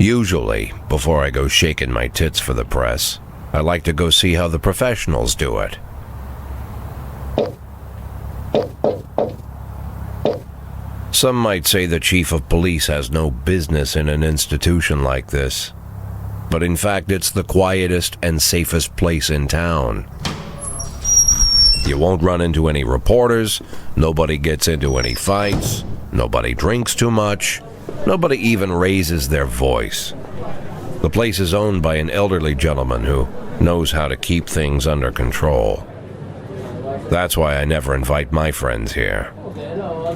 Usually, before I go shaking my tits for the press, I like to go see how the professionals do it. Some might say the chief of police has no business in an institution like this, but in fact it's the quietest and safest place in town. You won't run into any reporters, nobody gets into any fights, nobody drinks too much, nobody even raises their voice. The place is owned by an elderly gentleman who knows how to keep things under control. That's why I never invite my friends here.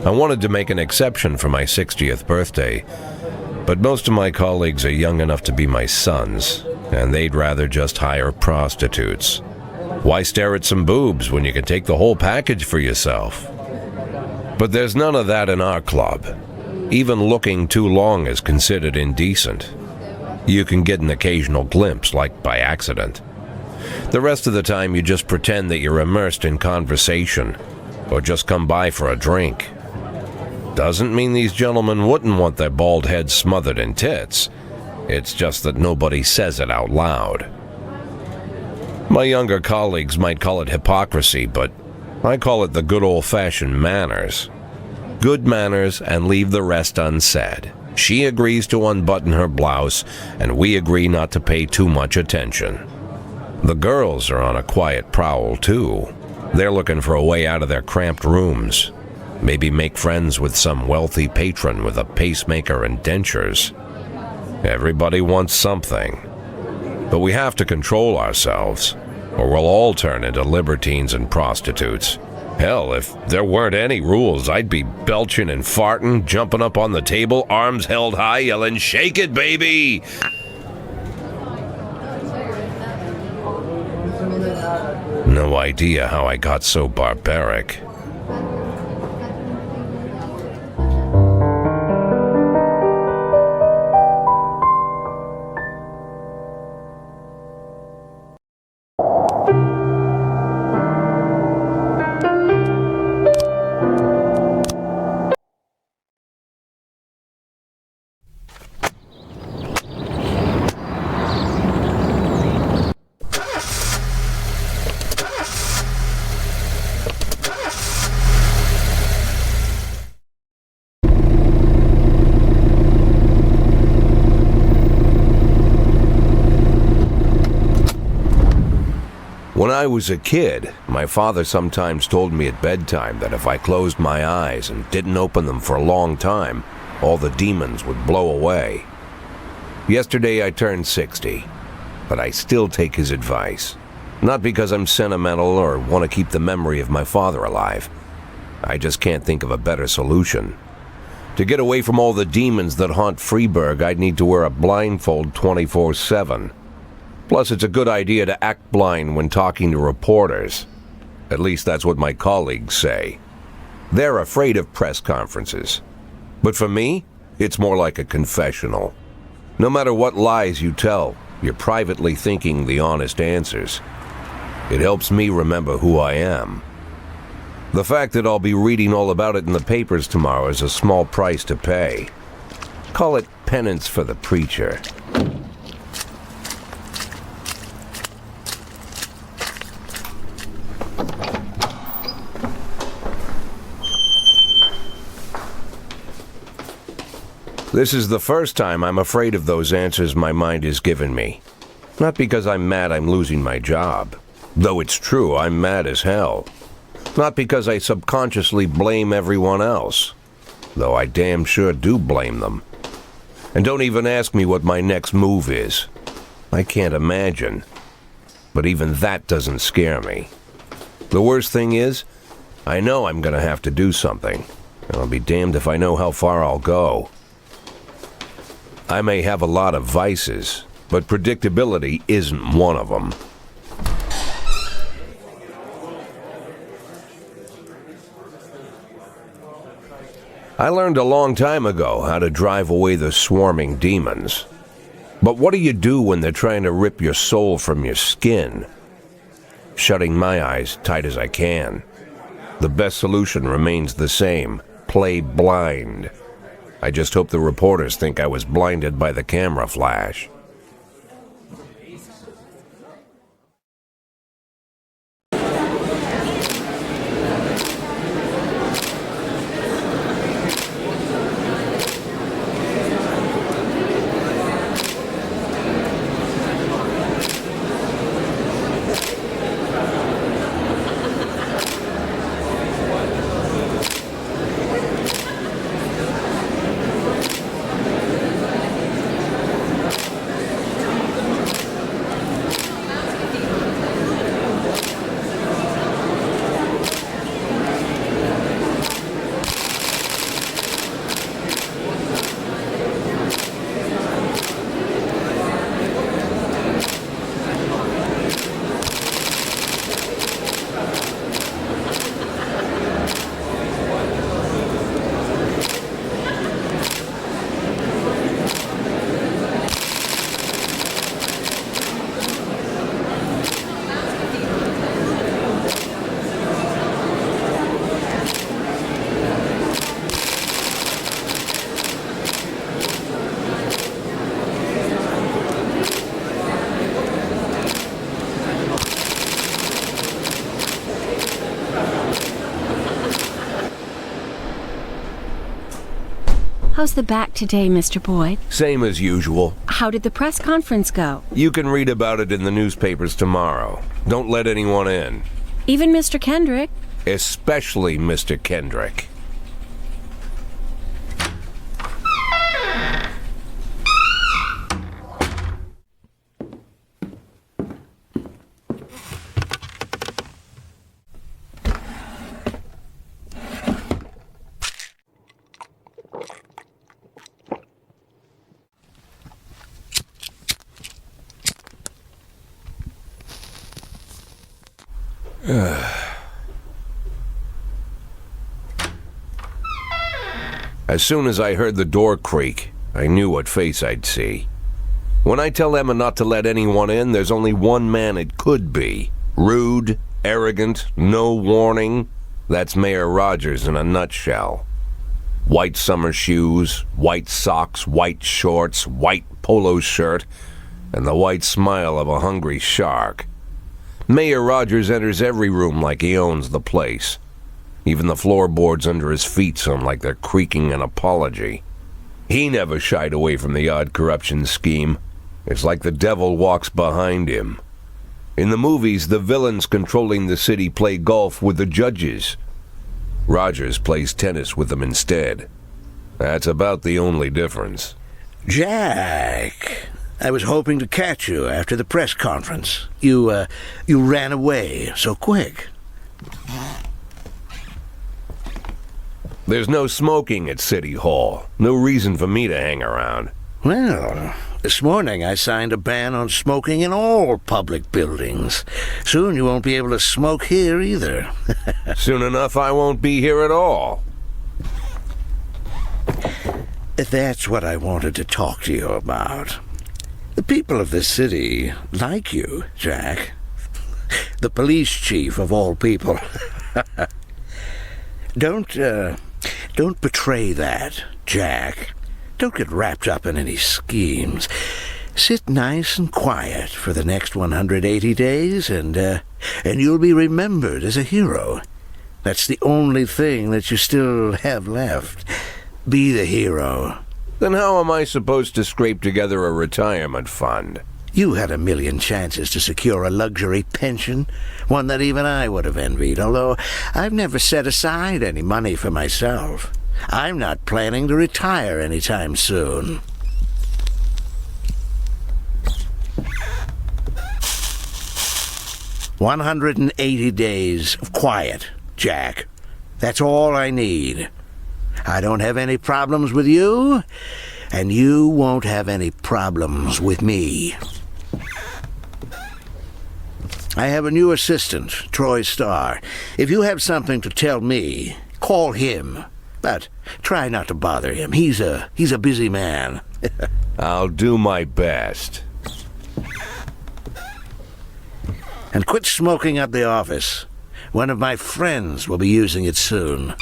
I wanted to make an exception for my 60th birthday, but most of my colleagues are young enough to be my sons, and they'd rather just hire prostitutes. Why stare at some boobs when you can take the whole package for yourself? But there's none of that in our club. Even looking too long is considered indecent. You can get an occasional glimpse, like by accident. The rest of the time you just pretend that you're immersed in conversation, or just come by for a drink. Doesn't mean these gentlemen wouldn't want their bald heads smothered in tits. It's just that nobody says it out loud. My younger colleagues might call it hypocrisy, but I call it the good old-fashioned manners. Good manners and leave the rest unsaid. She agrees to unbutton her blouse, and we agree not to pay too much attention. The girls are on a quiet prowl, too. They're looking for a way out of their cramped rooms. Maybe make friends with some wealthy patron with a pacemaker and dentures. Everybody wants something. But we have to control ourselves, or we'll all turn into libertines and prostitutes. Hell, if there weren't any rules, I'd be belching and farting, jumping up on the table, arms held high, yelling, "Shake it, baby!" No idea how I got so barbaric. When I was a kid, my father sometimes told me at bedtime that if I closed my eyes and didn't open them for a long time, all the demons would blow away. Yesterday I turned 60, but I still take his advice. Not because I'm sentimental or want to keep the memory of my father alive. I just can't think of a better solution. To get away from all the demons that haunt Freeburg, I'd need to wear a blindfold 24/7. Plus, it's a good idea to act blind when talking to reporters. At least that's what my colleagues say. They're afraid of press conferences. But for me, it's more like a confessional. No matter what lies you tell, you're privately thinking the honest answers. It helps me remember who I am. The fact that I'll be reading all about it in the papers tomorrow is a small price to pay. Call it penance for the preacher. This is the first time I'm afraid of those answers my mind has given me. Not because I'm mad I'm losing my job. Though it's true, I'm mad as hell. Not because I subconsciously blame everyone else. Though I damn sure do blame them. And don't even ask me what my next move is. I can't imagine. But even that doesn't scare me. The worst thing is, I know I'm gonna have to do something. And I'll be damned if I know how far I'll go. I may have a lot of vices, but predictability isn't one of them. I learned a long time ago how to drive away the swarming demons. But what do you do when they're trying to rip your soul from your skin? Shutting my eyes tight as I can. The best solution remains the same: play blind. I just hope the reporters think I was blinded by the camera flash. How's the back today, Mr. Boyd? Same as usual. How did the press conference go? You can read about it in the newspapers tomorrow. Don't let anyone in. Even Mr. Kendrick? Especially Mr. Kendrick. As soon as I heard the door creak, I knew what face I'd see. When I tell Emma not to let anyone in, there's only one man it could be. Rude, arrogant, no warning. That's Mayor Rogers in a nutshell. White summer shoes, white socks, white shorts, white polo shirt, and the white smile of a hungry shark. Mayor Rogers enters every room like he owns the place. Even the floorboards under his feet sound like they're creaking an apology. He never shied away from the odd corruption scheme. It's like the devil walks behind him. In the movies, the villains controlling the city play golf with the judges. Rogers plays tennis with them instead. That's about the only difference. Jack, I was hoping to catch you after the press conference. You ran away so quick. There's no smoking at City Hall. No reason for me to hang around. Well, this morning I signed a ban on smoking in all public buildings. Soon you won't be able to smoke here either. Soon enough I won't be here at all. That's what I wanted to talk to you about. The people of this city like you, Jack. The police chief of all people. Don't betray that, Jack. Don't get wrapped up in any schemes. Sit nice and quiet for the next 180 days, and you'll be remembered as a hero. That's the only thing that you still have left. Be the hero. Then how am I supposed to scrape together a retirement fund? You had a million chances to secure a luxury pension, one that even I would have envied, although I've never set aside any money for myself. I'm not planning to retire anytime soon. "180 days of quiet, Jack. That's all I need. I don't have any problems with you, and you won't have any problems with me. I have a new assistant, Troy Starr. If you have something to tell me, call him. But try not to bother him. He's a busy man." I'll do my best. "And quit smoking up the office. One of my friends will be using it soon."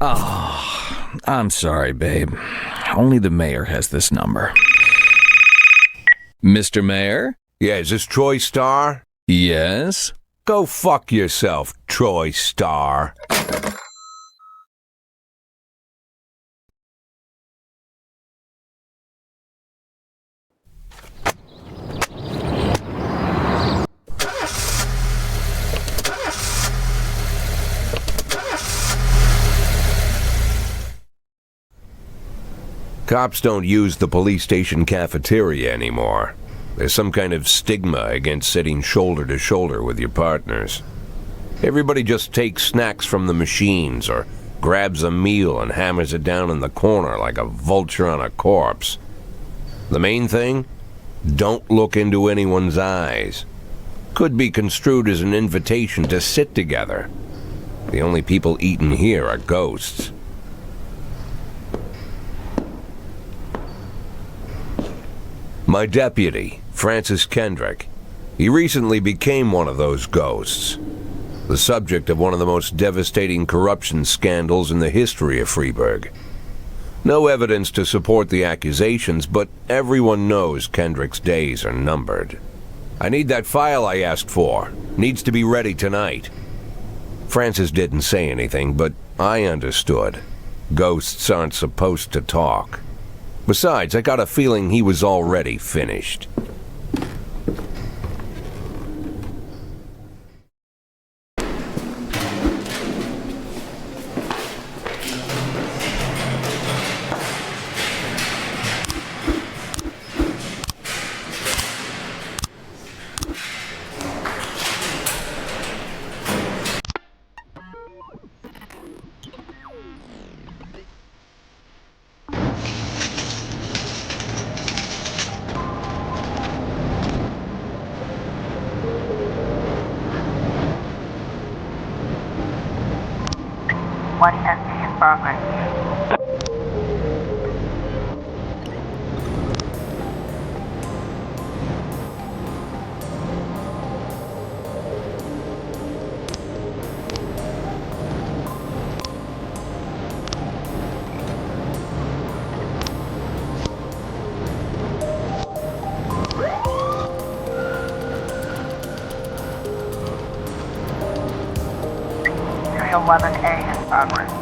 Oh, I'm sorry, babe. Only the mayor has this number. Mr. Mayor? Yeah, is this Troy Star? Yes? Go fuck yourself, Troy Star. Cops don't use the police station cafeteria anymore. There's some kind of stigma against sitting shoulder to shoulder with your partners. Everybody just takes snacks from the machines or grabs a meal and hammers it down in the corner like a vulture on a corpse. The main thing? Don't look into anyone's eyes. Could be construed as an invitation to sit together. The only people eating here are ghosts. My deputy, Francis Kendrick. He recently became one of those ghosts. The subject of one of the most devastating corruption scandals in the history of Freeburg. No evidence to support the accusations, but everyone knows Kendrick's days are numbered. I need that file I asked for. Needs to be ready tonight. Francis didn't say anything, but I understood. Ghosts aren't supposed to talk. Besides, I got a feeling he was already finished. One empty in progress. Three 11A in progress.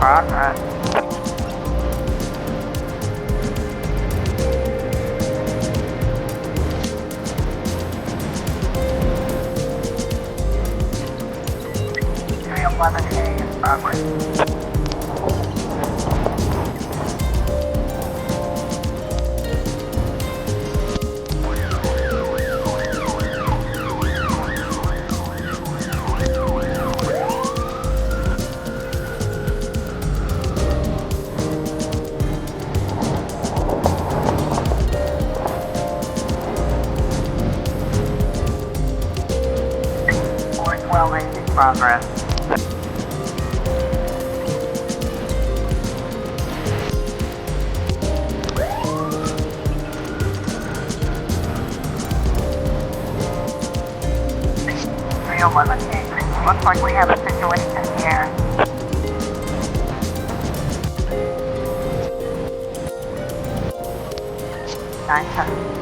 Progress. Three 11A in progress. Progress. Looks like we have a situation here. Nice.